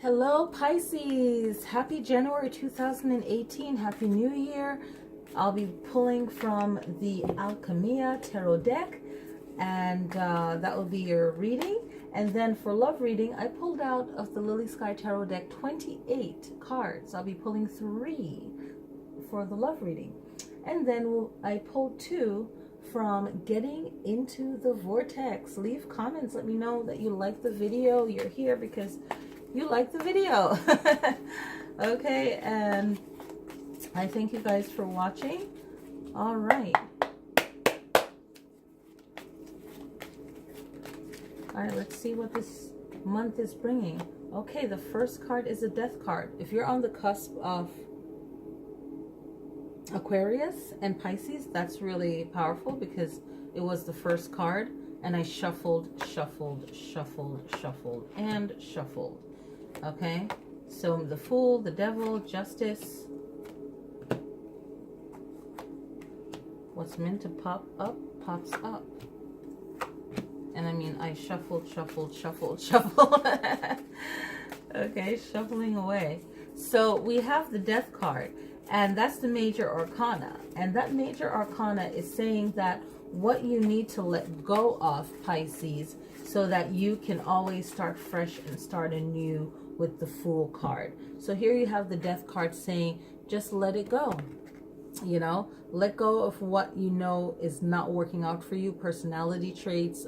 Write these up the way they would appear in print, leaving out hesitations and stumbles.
Hello Pisces, happy January 2018, happy new year. I'll be pulling from the Alchemia tarot deck, and that will be your reading. And then for love reading, I pulled out of the Lilly Sky tarot deck 28 cards. I'll be pulling 3 for the love reading, and then I pulled 2 from Getting into the Vortex. Leave comments, let me know that you like the video. You're here because you like the video. Okay, and I thank you guys for watching. All right, let's see what this month is bringing. Okay, the first card is a death card. If you're on the cusp of Aquarius and Pisces, that's really powerful because it was the first card, and I shuffled, and shuffled. Okay, so the Fool, the Devil, Justice. What's meant to pop up, pops up. And I mean, I shuffled. Okay, shuffling away. So we have the Death card, and that's the Major Arcana. And that Major Arcana is saying that what you need to let go of, Pisces, so that you can always start fresh and start anew with the Fool card. So here you have the Death card saying, just let it go. You know, let go of what you know is not working out for you, personality traits,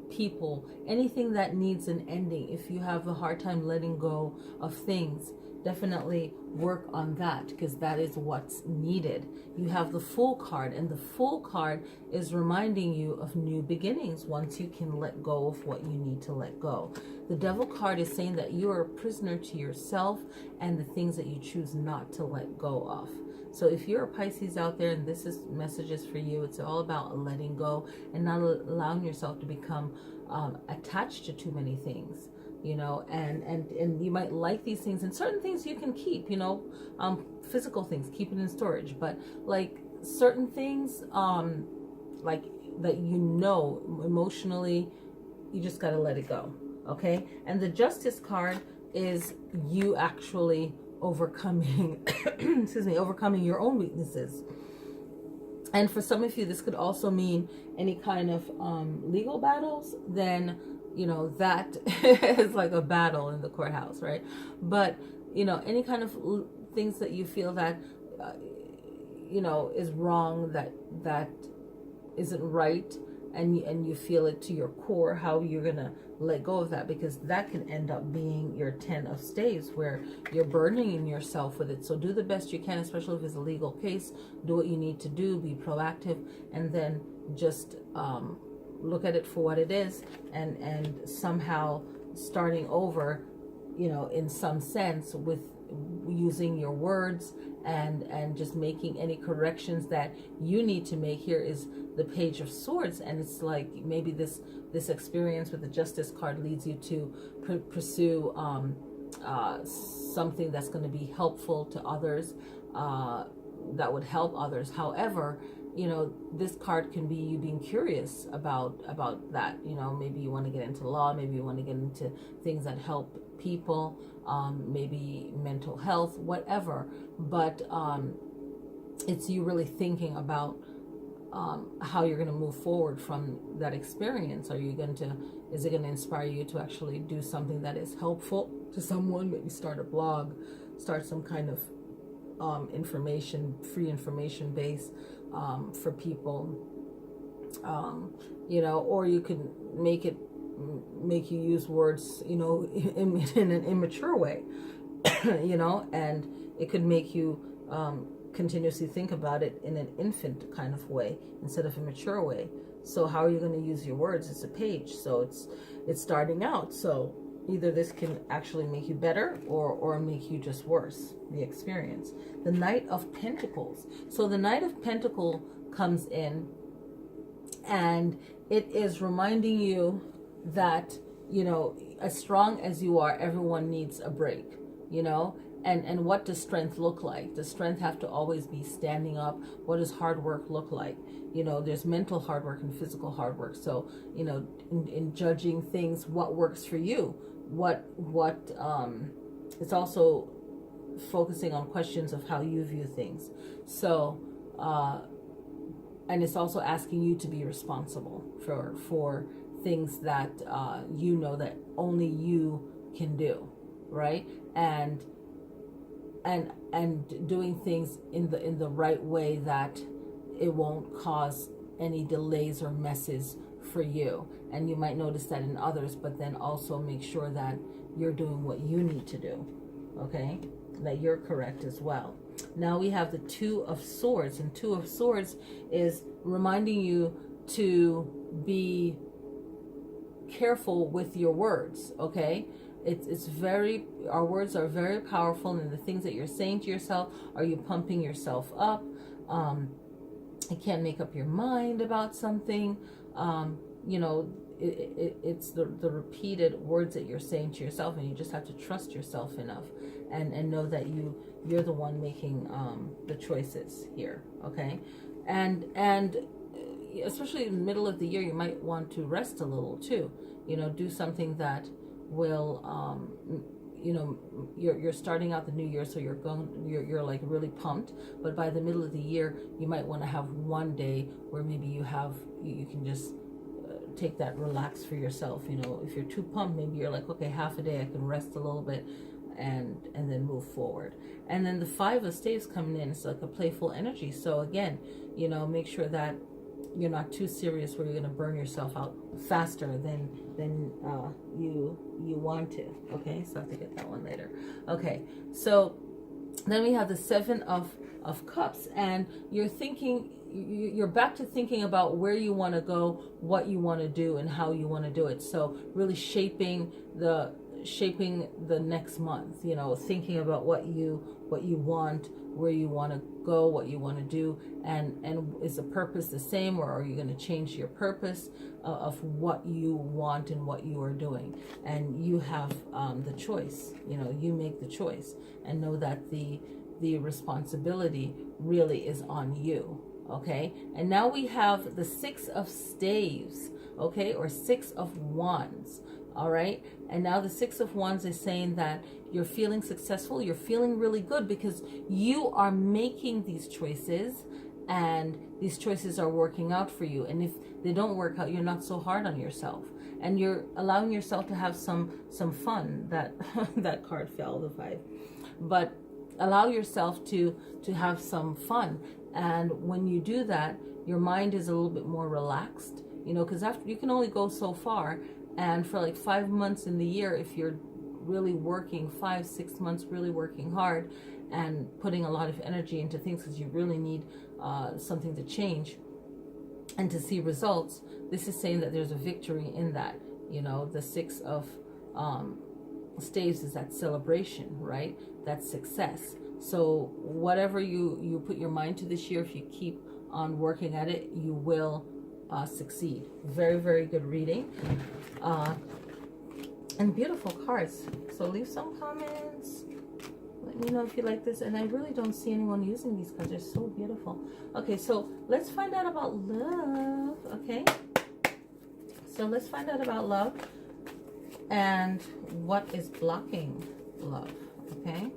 people, anything that needs an ending. If you have a hard time letting go of things, definitely work on that, because that is what's needed. You have the Fool card, and the Fool card is reminding you of new beginnings once you can let go of what you need to let go. The Devil card is saying that you are a prisoner to yourself and the things that you choose not to let go of. So if you're a Pisces out there and this is messages for you, it's all about letting go and not allowing yourself to become attached to too many things. You know, and you might like these things, and certain things you can keep, you know, physical things, keep it in storage, but like certain things, like that, you know, emotionally, you just got to let it go. Okay. And the Justice card is you actually overcoming, excuse me, overcoming your own weaknesses. And for some of you, this could also mean any kind of legal battles. Then, you know, that is like a battle in the courthouse, right? But, you know, any kind of things that you feel that, you know, is wrong, that isn't right, and you feel it to your core, how you're going to let go of that, because that can end up being your 10 of staves, where you're burdening yourself with it. So do the best you can, especially if it's a legal case. Do what you need to do, be proactive, and then just look at it for what it is, and somehow starting over, you know, in some sense, with using your words and just making any corrections that you need to make. Here is the Page of Swords, and it's like maybe this experience with the Justice card leads you to pursue something that's going to be helpful to others, that would help others. However, you know, this card can be you being curious about that. You know, maybe you want to get into law, maybe you want to get into things that help people, maybe mental health, whatever. But it's you really thinking about how you're going to move forward from that experience. Are you going to, is it going to inspire you to actually do something that is helpful to someone? Maybe start a blog, start some kind of free information base for people, you know, or you can make you use words, you know, in an immature way, you know, and it could make you continuously think about it in an infant kind of way instead of a mature way. So how are you going to use your words? It's a page, so it's starting out. So either this can actually make you better or make you just worse, the experience. The Knight of Pentacles. So the Knight of Pentacles comes in, and it is reminding you that, you know, as strong as you are, everyone needs a break, you know. And what does strength look like? Does strength have to always be standing up? What does hard work look like? You know, there's mental hard work and physical hard work. So, you know, in judging things, what works for you? What it's also focusing on questions of how you view things. So, and it's also asking you to be responsible for things that you know that only you can do, right? And doing things in the right way that it won't cause any delays or messes for you. And you might notice that in others, but then also make sure that you're doing what you need to do, okay? That you're correct as well. Now we have the Two of Swords, and Two of Swords is reminding you to be careful with your words, okay? It's very, our words are very powerful, and the things that you're saying to yourself, are you pumping yourself up? You can't make up your mind about something. You know, it's the repeated words that you're saying to yourself, and you just have to trust yourself enough and know that you're the one making the choices here, okay? And especially in the middle of the year, you might want to rest a little too. You know, do something that will you know, you're starting out the new year, so you're like really pumped, but by the middle of the year you might want to have one day where maybe you can just take that relax for yourself. You know, if you're too pumped, maybe you're like, okay, half a day I can rest a little bit and then move forward. And then the Five of Staves coming in, it's like a playful energy. So again, you know, make sure that you're not too serious where you're going to burn yourself out faster than you want to. Okay, so I have to get that one later. Okay, so then we have the Seven of Cups, and you're back to thinking about where you want to go, what you want to do, and how you want to do it. So really shaping the next month, you know, thinking about what you want, where you want to go, what you want to do, and is the purpose the same, or are you going to change your purpose of what you want and what you are doing? And you have the choice. You know, you make the choice, and know that the responsibility really is on you. Okay, and now we have the Six of Staves, okay, or Six of Wands. All right, and now the Six of Wands is saying that you're feeling successful, you're feeling really good because you are making these choices, and these choices are working out for you. And if they don't work out, you're not so hard on yourself, and you're allowing yourself to have some fun. That that card fell, the Five, but allow yourself to have some fun. And when you do that, your mind is a little bit more relaxed, you know, because after you can only go so far. And for like 5 months in the year, if you're really working 5-6 months, really working hard and putting a lot of energy into things because you really need something to change and to see results, this is saying that there's a victory in that. You know, the Six of Staves is that celebration, right? That's success. So whatever you put your mind to this year, if you keep on working at it, you will succeed. Very, very good reading. And beautiful cards. So leave some comments. Let me know if you like this. And I really don't see anyone using these cards. They're so beautiful. Okay, so let's find out about love. Okay. So let's find out about love and what is blocking love. Okay.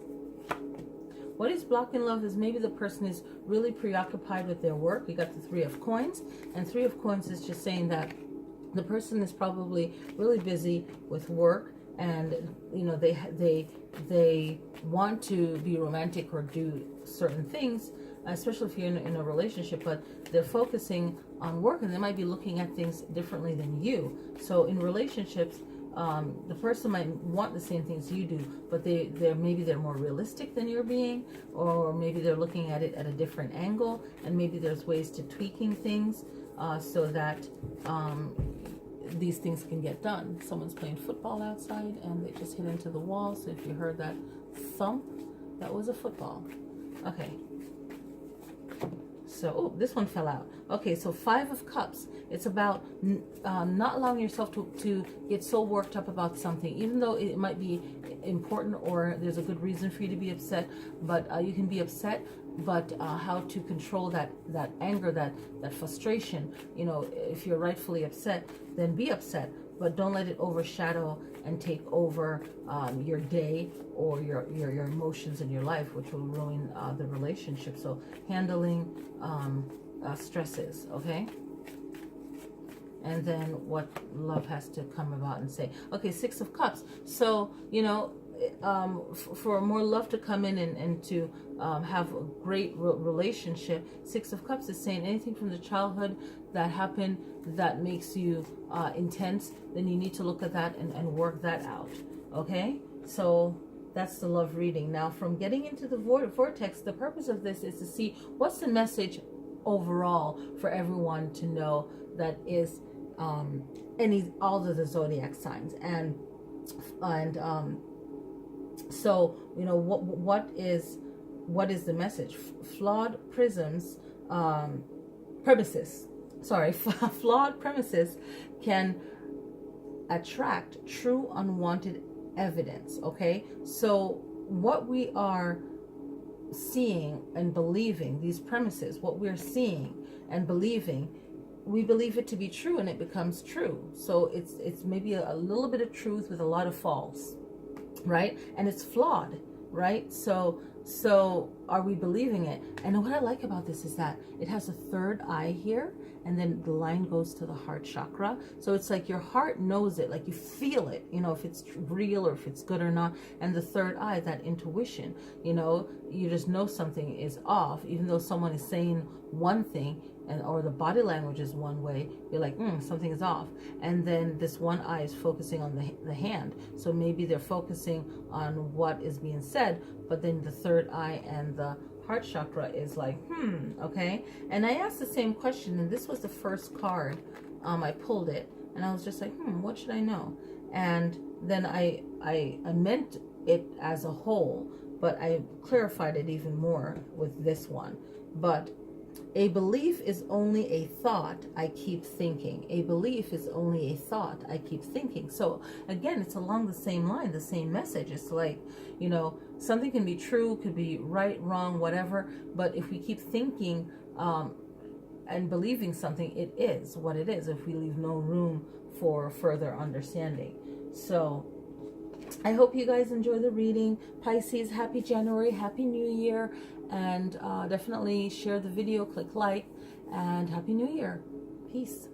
What is blocking love is maybe the person is really preoccupied with their work. We got the Three of Coins, and Three of Coins is just saying that the person is probably really busy with work, and you know they want to be romantic or do certain things, especially if you're in a relationship, but they're focusing on work, and they might be looking at things differently than you. So in relationships, the person might want the same things you do, but maybe they're more realistic than you're being, or maybe they're looking at it at a different angle, and maybe there's ways to tweaking things so that these things can get done. Someone's playing football outside and they just hit into the wall, so if you heard that thump, that was a football. Okay. So, oh, this one fell out. Okay, so Five of Cups. It's about not allowing yourself to get so worked up about something, even though it might be important or there's a good reason for you to be upset. But you can be upset, but how to control that anger, that frustration. You know, if you're rightfully upset, then be upset, but don't let it overshadow and take over your day or your emotions in your life, which will ruin the relationship. So handling stresses, okay? And then what love has to come about and say. Okay, Six of Cups. So, you know, for more love to come in and to have a great relationship, Six of Cups is saying anything from the childhood that happened that makes you intense, then you need to look at that and work that out. Okay? So that's the love reading. Now, from getting into the vortex, the purpose of this is to see what's the message overall for everyone to know that is all of the zodiac signs. And so, you know, what is the message? Flawed premises flawed premises can attract true unwanted evidence. Okay, so what we are seeing and believing, these premises, what we're seeing and believing, we believe it to be true and it becomes true. So it's maybe a little bit of truth with a lot of false, right? And it's flawed, right? So are we believing it? And what I like about this is that it has a third eye here, and then the line goes to the heart chakra. So it's like your heart knows it, like you feel it, you know, if it's real or if it's good or not. And the third eye, that intuition, you know, you just know something is off, even though someone is saying one thing, or the body language is one way, you're like, something is off. And then this one eye is focusing on the hand. So maybe they're focusing on what is being said, but then the third eye and the heart chakra is like, okay. And I asked the same question, and this was the first card. I pulled it, and I was just like, what should I know? And then I meant it as a whole, but I clarified it even more with this one. But a belief is only a thought I keep thinking. A belief is only a thought I keep thinking. So again, it's along the same line, the same message. It's like, you know, something can be true, could be right, wrong, whatever. But if we keep thinking and believing something, it is what it is, if we leave no room for further understanding. So I hope you guys enjoy the reading. Pisces, happy January, happy New Year. And definitely share the video, click like, and happy New Year. Peace.